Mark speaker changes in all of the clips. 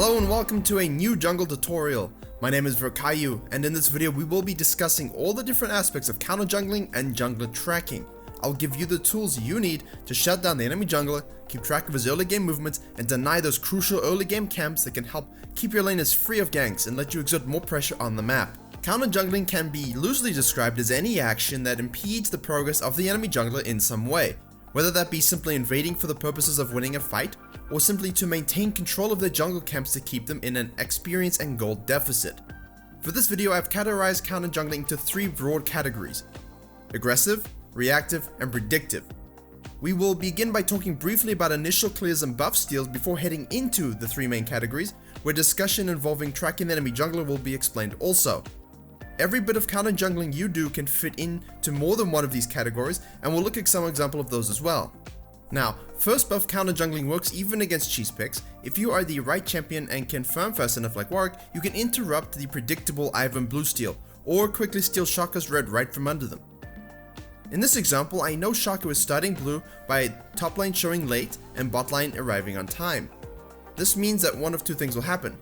Speaker 1: Hello and welcome to a new jungle tutorial. My name is Virkayu, and in this video we will be discussing all the different aspects of counter jungling and jungler tracking. I'll give you the tools you need to shut down the enemy jungler, keep track of his early game movements, and deny those crucial early game camps that can help keep your laners free of ganks and let you exert more pressure on the map. Counter jungling can be loosely described as any action that impedes the progress of the enemy jungler in some way, whether that be simply invading for the purposes of winning a fight, or simply to maintain control of their jungle camps to keep them in an experience and gold deficit. For this video, I've categorized counter jungling into three broad categories: aggressive, reactive, and predictive. We will begin by talking briefly about initial clears and buff steals before heading into the three main categories, where discussion involving tracking the enemy jungler will be explained also. Every bit of counter jungling you do can fit into more than one of these categories, and we'll look at some example of those as well. Now, first buff counter jungling works even against cheese picks. If you are the right champion and can farm fast enough like Warwick, you can interrupt the predictable Ivan blue steal, or quickly steal Shaka's red right from under them. In this example, I know Shaka is starting blue by top lane showing late and bot lane arriving on time. This means that one of two things will happen.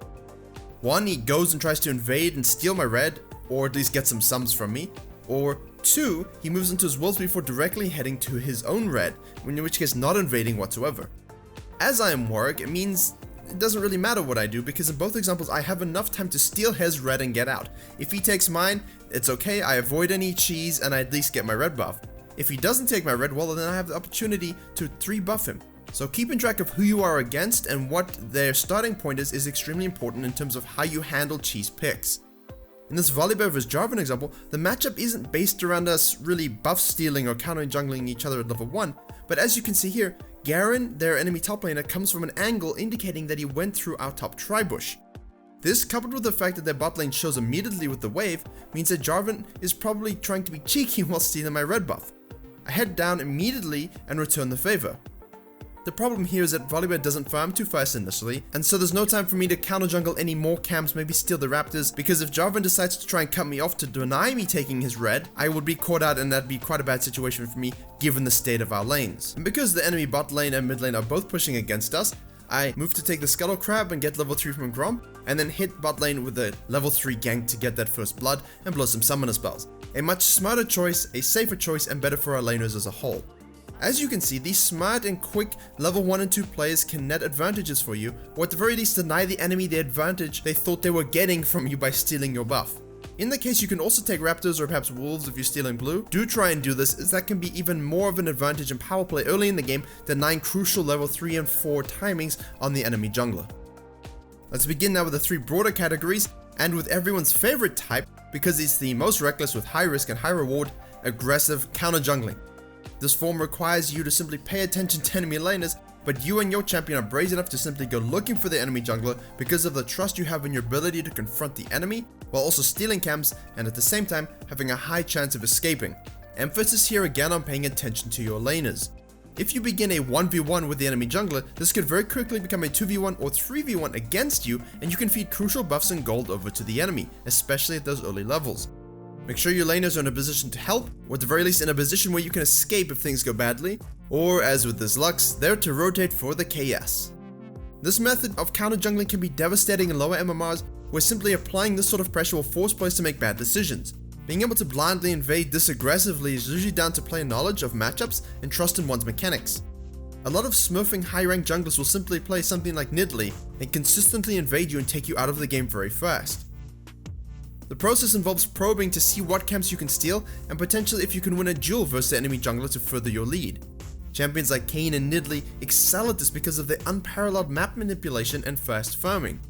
Speaker 1: One, he goes and tries to invade and steal my red, or at least get some sums from me, or two, he moves into his wolves before directly heading to his own red, in which case not invading whatsoever. As I am Warwick, it means it doesn't really matter what I do, because in both examples I have enough time to steal his red and get out. If he takes mine, it's okay, I avoid any cheese and I at least get my red buff. If he doesn't take my red, well then I have the opportunity to 3-buff him. So keeping track of who you are against and what their starting point is extremely important in terms of how you handle cheese picks. In this Volibear vs Jarvan example, the matchup isn't based around us really buff stealing or counter jungling each other at level 1, but as you can see here, Garen, their enemy top laner, comes from an angle indicating that he went through our top tribush. This, coupled with the fact that their bot lane shows immediately with the wave, means that Jarvan is probably trying to be cheeky while stealing my red buff. I head down immediately and return the favor. The problem here is that Volibear doesn't farm too fast initially, and so there's no time for me to counter jungle any more camps, maybe steal the raptors, because if Jarvan decides to try and cut me off to deny me taking his red, I would be caught out and that'd be quite a bad situation for me given the state of our lanes. And because the enemy bot lane and mid lane are both pushing against us, I move to take the Scuttle Crab and get level 3 from Grom, and then hit bot lane with a level 3 gank to get that first blood and blow some summoner spells. A much smarter choice, a safer choice, and better for our laners as a whole. As you can see, these smart and quick level 1 and 2 players can net advantages for you, or at the very least deny the enemy the advantage they thought they were getting from you by stealing your buff. In the case you can also take raptors or perhaps wolves if you're stealing blue, do try and do this, as that can be even more of an advantage in power play early in the game, denying crucial level 3 and 4 timings on the enemy jungler. Let's begin now with the three broader categories, and with everyone's favorite type, because it's the most reckless with high risk and high reward, aggressive counter jungling. This form requires you to simply pay attention to enemy laners, but you and your champion are brazen enough to simply go looking for the enemy jungler because of the trust you have in your ability to confront the enemy, while also stealing camps and at the same time having a high chance of escaping. Emphasis here again on paying attention to your laners. If you begin a 1v1 with the enemy jungler, this could very quickly become a 2v1 or 3v1 against you, and you can feed crucial buffs and gold over to the enemy, especially at those early levels. Make sure your laners are in a position to help, or at the very least in a position where you can escape if things go badly, or as with this Lux, there to rotate for the KS. This method of counter jungling can be devastating in lower MMRs, where simply applying this sort of pressure will force players to make bad decisions. Being able to blindly invade this aggressively is usually down to player knowledge of matchups and trust in one's mechanics. A lot of smurfing high-ranked junglers will simply play something like Nidalee and consistently invade you and take you out of the game very fast. The process involves probing to see what camps you can steal, and potentially if you can win a duel versus the enemy jungler to further your lead. Champions like Kayn and Nidalee excel at this because of their unparalleled map manipulation and fast farming.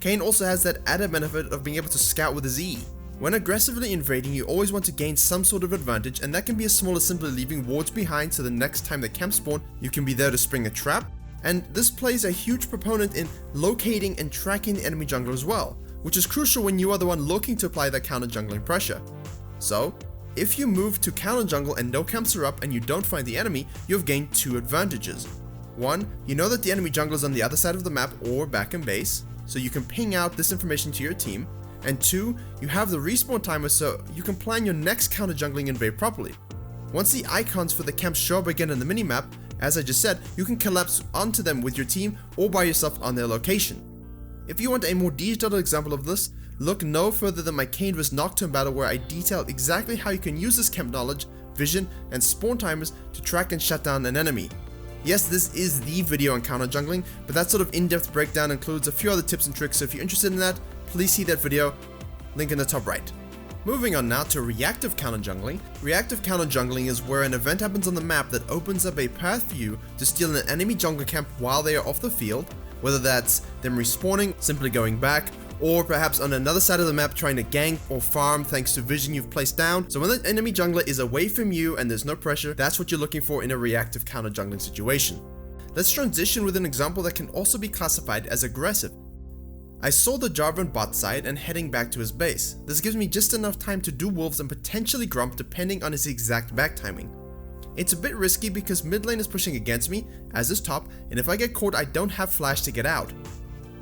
Speaker 1: Kayn also has that added benefit of being able to scout with his E. When aggressively invading, you always want to gain some sort of advantage, and that can be as small as simply leaving wards behind so the next time the camp spawn, you can be there to spring a trap, and this plays a huge proponent in locating and tracking the enemy jungler as well, which is crucial when you are the one looking to apply that counter jungling pressure. So, if you move to counter jungle and no camps are up and you don't find the enemy, you have gained two advantages. One, you know that the enemy jungler is on the other side of the map or back in base, so you can ping out this information to your team, and two, you have the respawn timer so you can plan your next counter jungling invade properly. Once the icons for the camps show up again in the minimap, as I just said, you can collapse onto them with your team or by yourself on their location. If you want a more detailed example of this, look no further than my Canvas Nocturne battle where I detail exactly how you can use this camp knowledge, vision, and spawn timers to track and shut down an enemy. Yes, this is the video on counter jungling, but that sort of in-depth breakdown includes a few other tips and tricks, so if you're interested in that, please see that video, link in the top right. Moving on now to reactive counter jungling. Reactive counter jungling is where an event happens on the map that opens up a path for you to steal an enemy jungle camp while they are off the field, whether that's them respawning, simply going back, or perhaps on another side of the map trying to gank or farm thanks to vision you've placed down. So when the enemy jungler is away from you and there's no pressure, that's what you're looking for in a reactive counter jungling situation. Let's transition with an example that can also be classified as aggressive. I saw the Jarvan bot side and heading back to his base. This gives me just enough time to do wolves and potentially grump depending on his exact back timing. It's a bit risky because mid lane is pushing against me, as is top, and if I get caught I don't have flash to get out.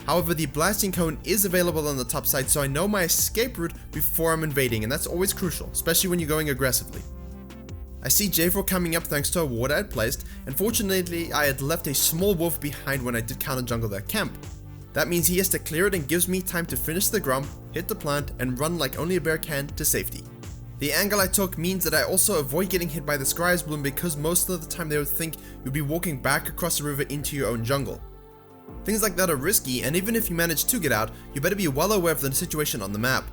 Speaker 1: However, the blasting cone is available on the top side, so I know my escape route before I'm invading, and that's always crucial, especially when you're going aggressively. I see J4 coming up thanks to a ward I had placed, and fortunately I had left a small wolf behind when I did counter jungle that camp. That means he has to clear it and gives me time to finish the grump, hit the plant, and run like only a bear can to safety. The angle I took means that I also avoid getting hit by the Scry's bloom because most of the time they would think you'd be walking back across the river into your own jungle. Things like that are risky, and even if you manage to get out, you better be well aware of the situation on the map.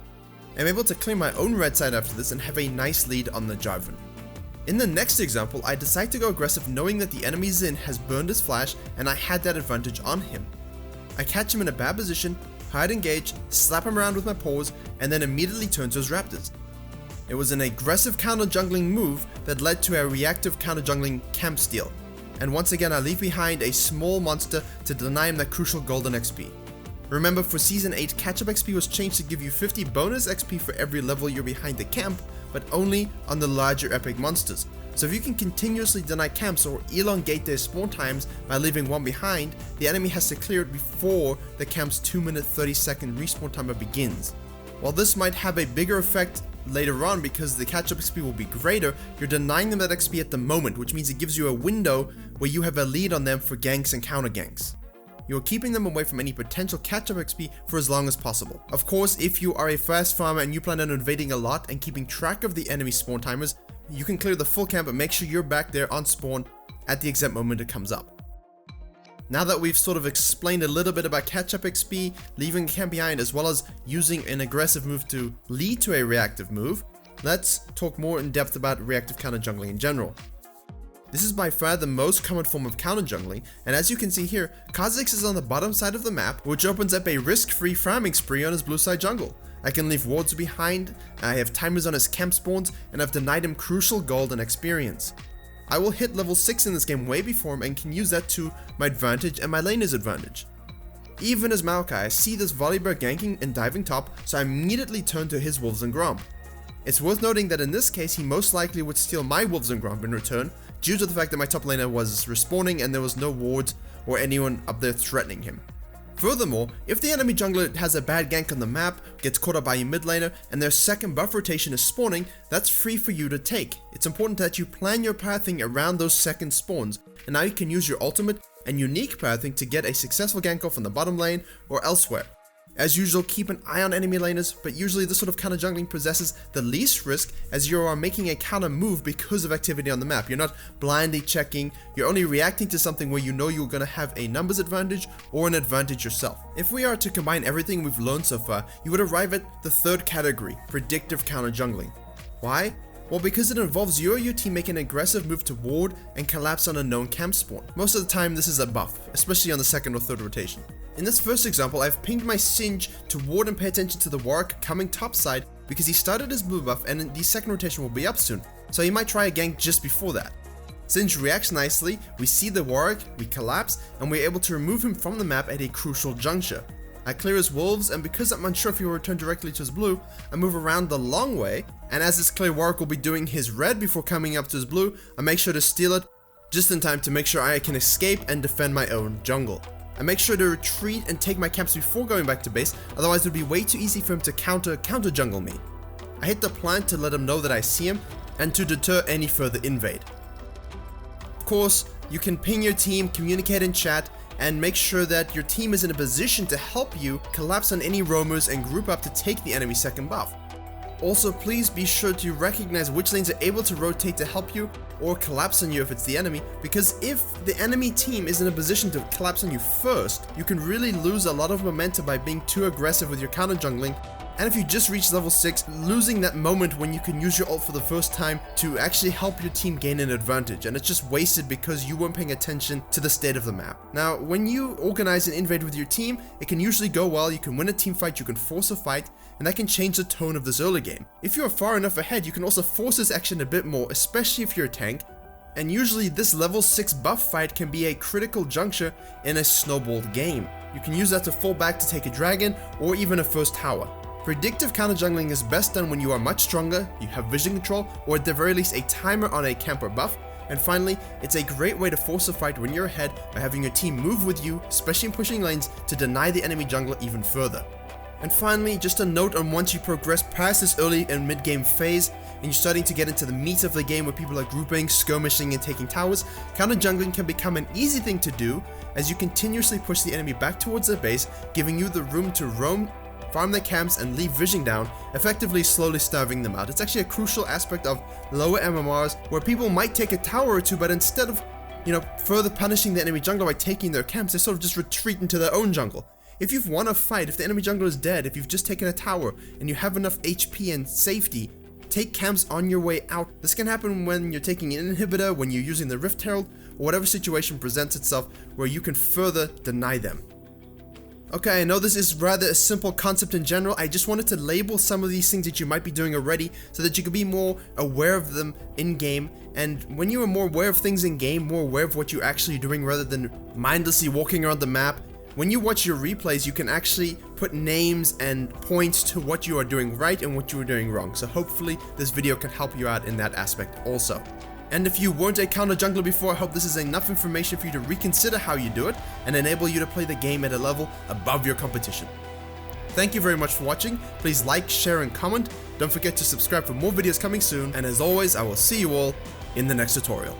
Speaker 1: I'm able to clear my own red side after this and have a nice lead on the Jarvan. In the next example, I decide to go aggressive knowing that the enemy Jhin has burned his flash and I had that advantage on him. I catch him in a bad position, hide engage, slap him around with my paws, and then immediately turn to his raptors. It was an aggressive counter jungling move that led to a reactive counter jungling camp steal. And once again I leave behind a small monster to deny him that crucial golden XP. Remember, for Season 8, catch-up XP was changed to give you 50 bonus XP for every level you're behind the camp, but only on the larger epic monsters. So if you can continuously deny camps or elongate their spawn times by leaving one behind, the enemy has to clear it before the camp's 2-minute 30-second respawn timer begins. While this might have a bigger effect later on because the catch-up XP will be greater, you're denying them that XP at the moment, which means it gives you a window where you have a lead on them for ganks and counter ganks. You're keeping them away from any potential catch-up XP for as long as possible. Of course, if you are a fast farmer and you plan on invading a lot and keeping track of the enemy spawn timers, you can clear the full camp and make sure you're back there on spawn at the exact moment it comes up. Now that we've sort of explained a little bit about catch-up XP, leaving a camp behind, as well as using an aggressive move to lead to a reactive move, let's talk more in depth about reactive counter jungling in general. This is by far the most common form of counter jungling, and as you can see here, Kha'Zix is on the bottom side of the map, which opens up a risk-free farming spree on his blue side jungle. I can leave wards behind, I have timers on his camp spawns, and I've denied him crucial gold and experience. I will hit level 6 in this game way before him and can use that to my advantage and my laner's advantage. Even as Maokai, I see this Volibear ganking and diving top, so I immediately turn to his wolves and grump. It's worth noting that in this case he most likely would steal my wolves and grump in return, due to the fact that my top laner was respawning and there was no wards or anyone up there threatening him. Furthermore, if the enemy jungler has a bad gank on the map, gets caught up by a mid laner, and their second buff rotation is spawning, that's free for you to take. It's important that you plan your pathing around those second spawns, and now you can use your ultimate and unique pathing to get a successful gank off in the bottom lane or elsewhere. As usual, keep an eye on enemy laners, but usually this sort of counter jungling possesses the least risk as you are making a counter move because of activity on the map. You're not blindly checking, you're only reacting to something where you know you're going to have a numbers advantage or an advantage yourself. If we are to combine everything we've learned so far, you would arrive at the third category, predictive counter jungling. Why? Well, because it involves you or your team making an aggressive move to ward and collapse on a known camp spawn. Most of the time this is a buff, especially on the second or third rotation. In this first example, I've pinged my Singe to ward and pay attention to the Warwick coming topside because he started his blue buff and the second rotation will be up soon, so he might try a gank just before that. Singe reacts nicely, we see the Warwick, we collapse, and we're able to remove him from the map at a crucial juncture. I clear his wolves, and because I'm unsure if he will return directly to his blue, I move around the long way, and as this clear Warwick will be doing his red before coming up to his blue, I make sure to steal it just in time to make sure I can escape and defend my own jungle. I make sure to retreat and take my camps before going back to base, otherwise it would be way too easy for him to counter jungle me. I hit the plant to let him know that I see him, and to deter any further invade. Of course, you can ping your team, communicate in chat, and make sure that your team is in a position to help you collapse on any roamers and group up to take the enemy's second buff. Also, please be sure to recognize which lanes are able to rotate to help you or collapse on you if it's the enemy, because if the enemy team is in a position to collapse on you first, you can really lose a lot of momentum by being too aggressive with your counter jungling. And if you just reach level 6, losing that moment when you can use your ult for the first time to actually help your team gain an advantage, and it's just wasted because you weren't paying attention to the state of the map. Now, when you organize an invade with your team, it can usually go well. You can win a team fight, you can force a fight, and that can change the tone of this early game. If you're far enough ahead, you can also force this action a bit more, especially if you're a tank, and usually this level 6 buff fight can be a critical juncture in a snowballed game. You can use that to fall back to take a dragon or even a first tower. Predictive counter jungling is best done when you are much stronger, you have vision control, or at the very least a timer on a camper buff. And finally, it's a great way to force a fight when you're ahead by having your team move with you, especially in pushing lanes, to deny the enemy jungler even further. And finally, just a note on once you progress past this early and mid game phase, and you're starting to get into the meat of the game where people are grouping, skirmishing, and taking towers, counter jungling can become an easy thing to do as you continuously push the enemy back towards their base, giving you the room to roam, farm their camps, and leave vision down, effectively slowly starving them out. It's actually a crucial aspect of lower MMRs where people might take a tower or two, but instead of, further punishing the enemy jungler by taking their camps, they sort of just retreat into their own jungle. If you've won a fight, if the enemy jungler is dead, if you've just taken a tower, and you have enough HP and safety, take camps on your way out. This can happen when you're taking an inhibitor, when you're using the Rift Herald, or whatever situation presents itself where you can further deny them. Okay, I know this is rather a simple concept in general. I just wanted to label some of these things that you might be doing already so that you can be more aware of them in-game. And when you are more aware of things in-game, more aware of what you're actually doing rather than mindlessly walking around the map, when you watch your replays, you can actually put names and points to what you are doing right and what you are doing wrong. So hopefully this video can help you out in that aspect also. And if you weren't a counter jungler before, I hope this is enough information for you to reconsider how you do it and enable you to play the game at a level above your competition. Thank you very much for watching. Please like, share, and comment. Don't forget to subscribe for more videos coming soon. And as always, I will see you all in the next tutorial.